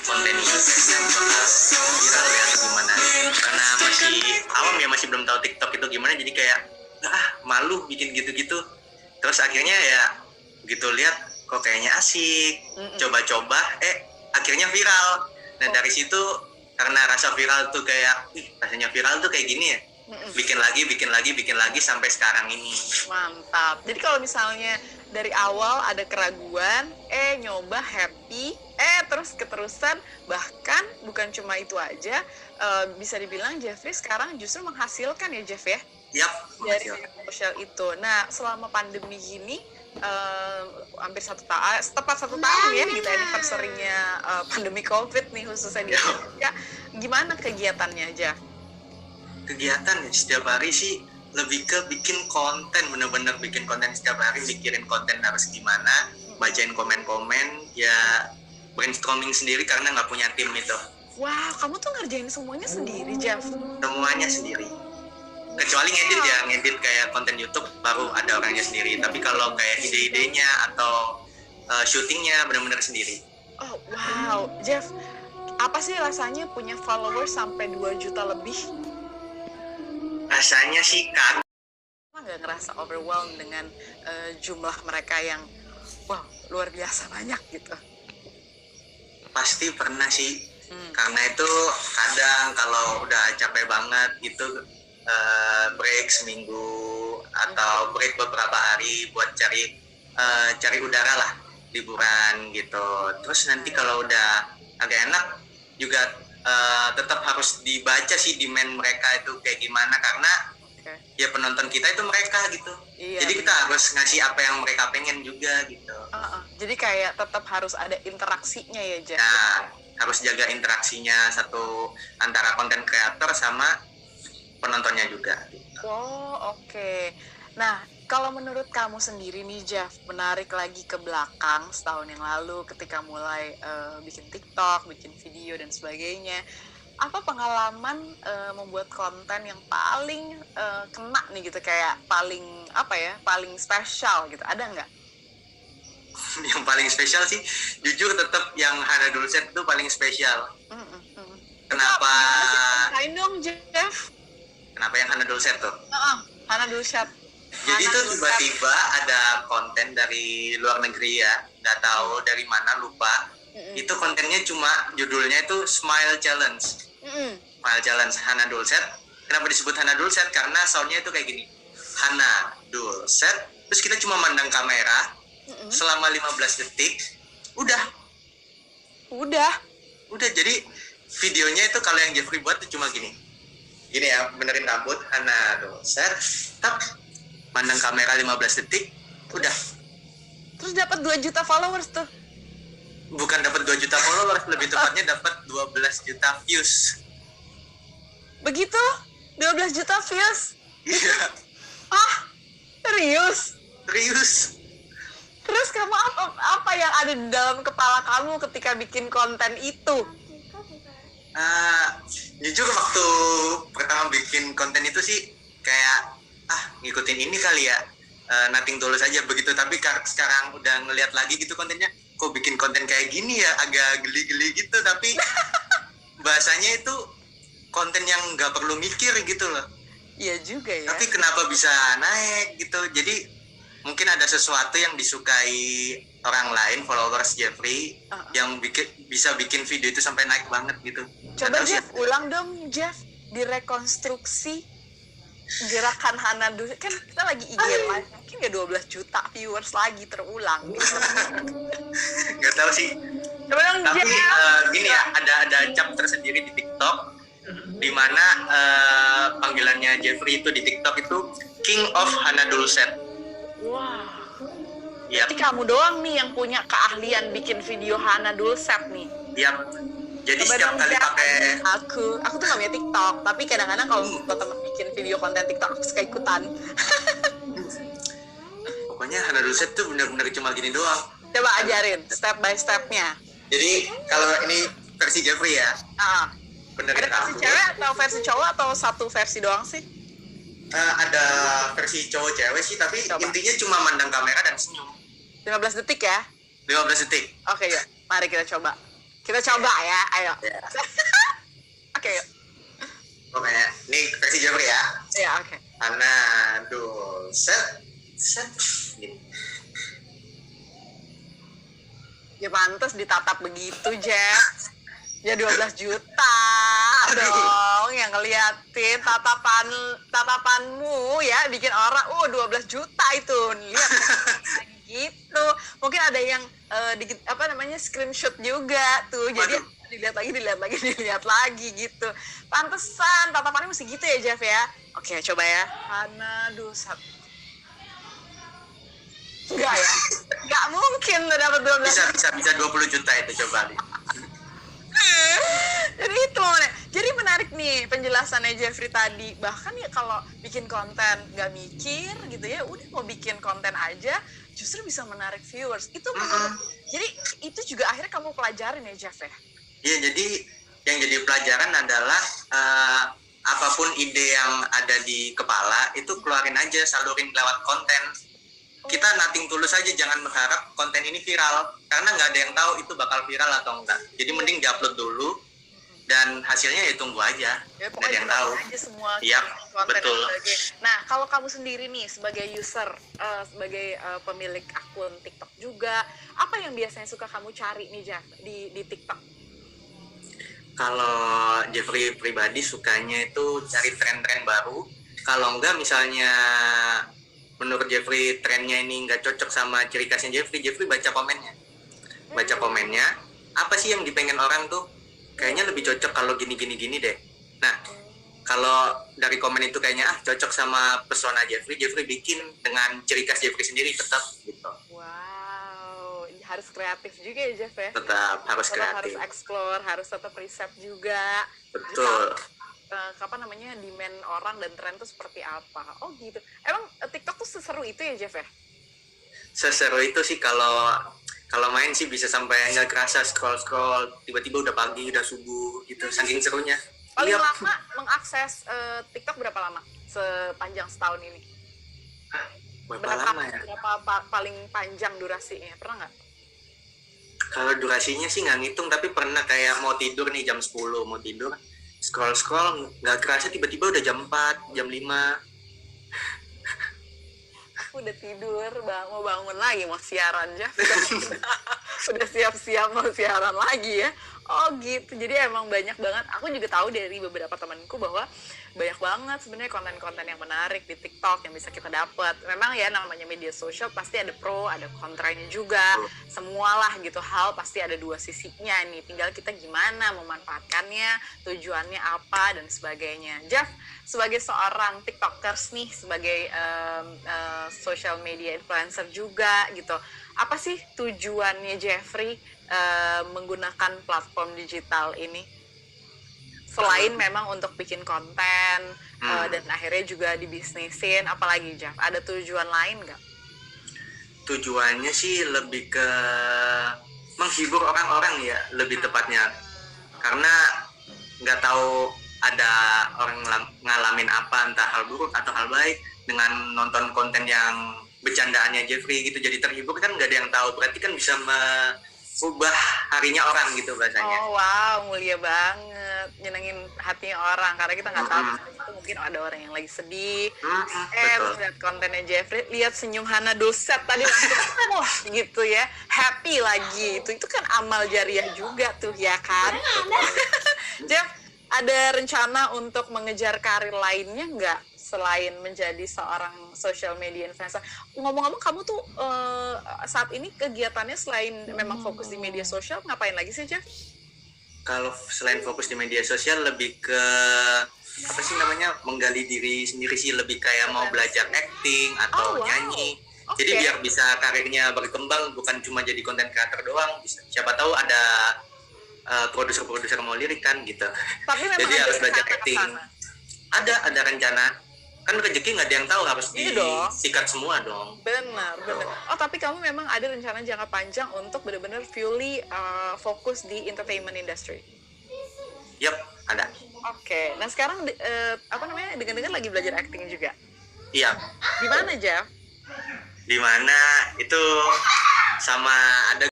konten ini kayaknya bakal viral ya gimana, karena masih awam ya, masih belum tahu TikTok itu gimana, jadi kayak malu bikin gitu-gitu. Terus akhirnya ya gitu lihat kok kayaknya asik, coba-coba akhirnya viral. Nah dari situ karena rasa viral tuh kayak rasanya viral tuh kayak gini ya, bikin lagi sampai sekarang ini. Mantap. Jadi kalau misalnya dari awal ada keraguan, nyoba happy, terus keterusan, bahkan bukan cuma itu aja, bisa dibilang Jeffrey sekarang justru menghasilkan ya Jeff ya? Yap, dari sosial itu. Nah, selama pandemi gini, hampir tepat satu tahun ya gitu anniversary-nya pandemi COVID nih khususnya di Indonesia. Gimana kegiatannya Jeff? Kegiatan ya, setiap hari sih lebih ke bikin konten, bener-bener bikin konten setiap hari, mikirin konten harus gimana, bacain komen-komen, ya brainstorming sendiri karena nggak punya tim itu. Wow, kamu tuh ngerjain semuanya sendiri, Jeff? Semuanya sendiri. Kecuali ngedit kayak konten YouTube baru ada orangnya sendiri. Tapi kalau kayak ide-idenya atau syutingnya benar-benar sendiri. Oh, wow. Jeff, apa sih rasanya punya followers sampai 2 juta lebih? Rasanya sih kan. Nggak ngerasa overwhelmed dengan jumlah mereka yang wow, luar biasa banyak gitu? Pasti pernah sih. Karena itu kadang kalau udah capek banget gitu, break seminggu atau break beberapa hari buat cari udara lah, liburan gitu. Terus nanti kalau udah agak enak juga tetap harus dibaca sih demand mereka itu kayak gimana, karena ya penonton kita itu mereka gitu. Iya, jadi kita harus ngasih apa yang mereka pengen juga gitu. Jadi kayak tetap harus ada interaksinya ya, Jack? Nah, harus jaga interaksinya satu antara konten kreator sama penontonnya juga. Gitu. Oh, oke. Nah, kalau menurut kamu sendiri nih, Jeff, menarik lagi ke belakang setahun yang lalu ketika mulai bikin TikTok, bikin video dan sebagainya, apa pengalaman membuat konten yang paling kena nih gitu, kayak paling paling spesial gitu, ada nggak? Yang paling spesial sih jujur tetap yang Hana Dulcet itu paling spesial. Kenapa? Kain dong Jeff. Kenapa yang Hana Dulcet tuh? Hana Dulcet. Jadi itu tiba-tiba ada konten dari luar negeri ya, nggak tahu dari mana, lupa. Itu kontennya cuma judulnya itu Smile Challenge. Smile Challenge Hana Dulcet. Kenapa disebut Hana Dulcet? Karena soundnya itu kayak gini, Hana Dulcet. Terus kita cuma mandang kamera selama 15 detik, udah. Jadi videonya itu kalau yang Jeffrey buat itu cuma gini ya, benerin rambut, Hana Dulcet, tap, mandang kamera 15 detik, udah. Terus dapat 2 juta followers tuh? Bukan dapat 2 juta followers, lebih tepatnya dapat 12 juta views. Begitu? 12 juta views? Iya. Serius. Terus kamu apa yang ada di dalam kepala kamu ketika bikin konten itu? Jujur waktu pertama bikin konten itu sih kayak ngikutin ini kali ya, nothing tulus aja begitu. Tapi sekarang udah ngeliat lagi gitu kontennya, kok bikin konten kayak gini ya, agak geli-geli gitu. Tapi bahasanya itu konten yang nggak perlu mikir gitu loh. Iya juga ya. Tapi kenapa bisa naik gitu? Jadi mungkin ada sesuatu yang disukai orang lain, followers Jeffrey, yang bisa bikin video itu sampai naik banget gitu. Coba Jeff, ulang dong Jeff, direkonstruksi gerakan Hana Dulcet. Kan kita lagi IG live, mungkin gak 12 juta viewers lagi terulang gitu. Gak tahu sih. Coba dong tapi Jeff. gini ya, ada cap tersendiri di TikTok, di mana panggilannya Jeffrey itu di TikTok itu King of Hana Dulcet. Wah. Yap. Berarti kamu doang nih yang punya keahlian bikin video Hana Dulcet nih. Yap. Jadi setiap kali pakai aku tuh gak punya TikTok, tapi kadang-kadang kalau teman bikin video konten TikTok aku suka ikutan. Pokoknya Hana Dulcet tuh bener-bener cuma gini doang. Coba ajarin step by stepnya. Jadi kalau ini versi Jeffrey ya. Benerin ada versi cewek atau versi cowok atau satu versi doang sih? Ada versi cowok cewek sih, tapi intinya cuma mandang kamera dan senyum. 15 detik ya? 15 detik. Oke, yuk. Mari kita coba. Kita coba ya, ayo. Ya. Oke, yuk. Oke, ini versi Jeffrey ya. Ya, oke. Ana, do, set. Gini. Ya pantas ditatap begitu, Jeff. Ya 12 juta dong yang ngeliatin tatapanmu ya, bikin orang 12 juta itu lihat gitu. Mungkin ada yang screenshot juga tuh. Jadi dilihat lagi gitu. Pantesan tatapannya mesti gitu ya, Jeff ya. Oke, coba ya. Hana Dusat. Enggak ya? Enggak mungkin dapat 12 bisa 20 juta itu, coba lihat. Jadi itu, jadi menarik nih penjelasannya Jeffrey tadi. Bahkan ya kalau bikin konten nggak mikir gitu ya, udah mau bikin konten aja, justru bisa menarik viewers. Itu jadi itu juga akhirnya kamu pelajarin ya, Jeff ya? Iya, jadi yang jadi pelajaran adalah apapun ide yang ada di kepala itu keluarin aja, salurin lewat konten. Kita nothing tulus aja, jangan berharap konten ini viral, karena nggak ada yang tahu itu bakal viral atau enggak. Jadi mending diupload dulu dan hasilnya ya tunggu aja. Ya, nggak ada yang tahu. Aja semua Iya, konten betul. Nah, kalau kamu sendiri nih sebagai user, sebagai pemilik akun TikTok juga, apa yang biasanya suka kamu cari nih, Jeff, di TikTok? Kalau Jeffrey pribadi sukanya itu cari tren-tren baru. Kalau enggak, misalnya menurut Jeffrey trennya ini nggak cocok sama ciri khasnya Jeffrey baca komennya. Apa sih yang dipengen orang tuh? Kayaknya lebih cocok kalau gini deh. Nah, kalau dari komen itu kayaknya cocok sama persona Jeffrey bikin dengan ciri khas Jeffrey sendiri tetap gitu. Wow, harus kreatif juga ya, Jeff ya? Tetap harus kreatif. Harus explore, harus tetap riset juga. Betul. Demand orang dan tren tuh seperti apa. Oh gitu. Emang TikTok tuh seseru itu ya, Jeff ya? Seseru itu sih, kalau main sih bisa sampai nggak kerasa scroll tiba-tiba udah pagi, udah subuh gitu, saking serunya. Paling lama mengakses TikTok berapa lama sepanjang setahun ini? Berapa lama ya? Berapa paling panjang durasinya? Pernah nggak? Kalau durasinya sih nggak ngitung, tapi pernah kayak mau tidur nih jam 10, mau tidur scroll nggak kerasa tiba-tiba udah jam 4, jam 5. Aku udah tidur, mau bangun lagi, mau siaran, Jeff. Udah siap-siap mau siaran lagi ya. Oh gitu, jadi emang banyak banget. Aku juga tahu dari beberapa temanku bahwa banyak banget sebenarnya konten-konten yang menarik di TikTok yang bisa kita dapat. Memang ya namanya media sosial pasti ada pro, ada kontranya juga. Semualah gitu hal pasti ada dua sisinya nih. Tinggal kita gimana memanfaatkannya, tujuannya apa dan sebagainya. Jeff, sebagai seorang TikTokers nih, sebagai social media influencer juga gitu, apa sih tujuannya Jeffrey menggunakan platform digital ini? Selain memang untuk bikin konten dan akhirnya juga dibisnisin, apalagi Jeff? Ada tujuan lain nggak? Tujuannya sih lebih ke menghibur orang-orang ya, lebih tepatnya. Karena nggak tahu ada orang ngalamin apa, entah hal buruk atau hal baik, dengan nonton konten yang bercandaannya Jeffrey gitu, jadi terhibur kan, nggak ada yang tahu. Berarti kan bisa ubah harinya orang gitu bahasanya. Oh wow, mulia banget, nyenengin hatinya orang, karena kita nggak tahu itu mungkin ada orang yang lagi sedih. Terus lihat kontennya Jeffrey, lihat senyum Hana Dusat tadi langsung wah gitu ya, happy lagi. Itu kan amal jariah juga tuh ya kan. Jeff, ada rencana untuk mengejar karir lainnya nggak selain menjadi seorang social media influencer? Ngomong-ngomong, kamu tuh saat ini kegiatannya selain memang fokus di media sosial, ngapain lagi sih, Jeff? Kalau selain fokus di media sosial, lebih ke apa sih namanya, menggali diri sendiri sih, lebih kayak mau belajar acting atau nyanyi. Jadi biar bisa karirnya berkembang, bukan cuma jadi konten creator doang. Siapa tahu ada produser-produser mau lirik kan gitu. Tapi memang jadi harus belajar acting. Ada rencana. Kan rezeki nggak ada yang tahu, harus disikat semua dong. Benar. Oh, tapi kamu memang ada rencana jangka panjang untuk benar-benar fully fokus di entertainment industry? Yap, ada. Oke. Nah sekarang dengar-dengar lagi belajar acting juga? Iya. Di mana, Jeff? Di mana itu sama ada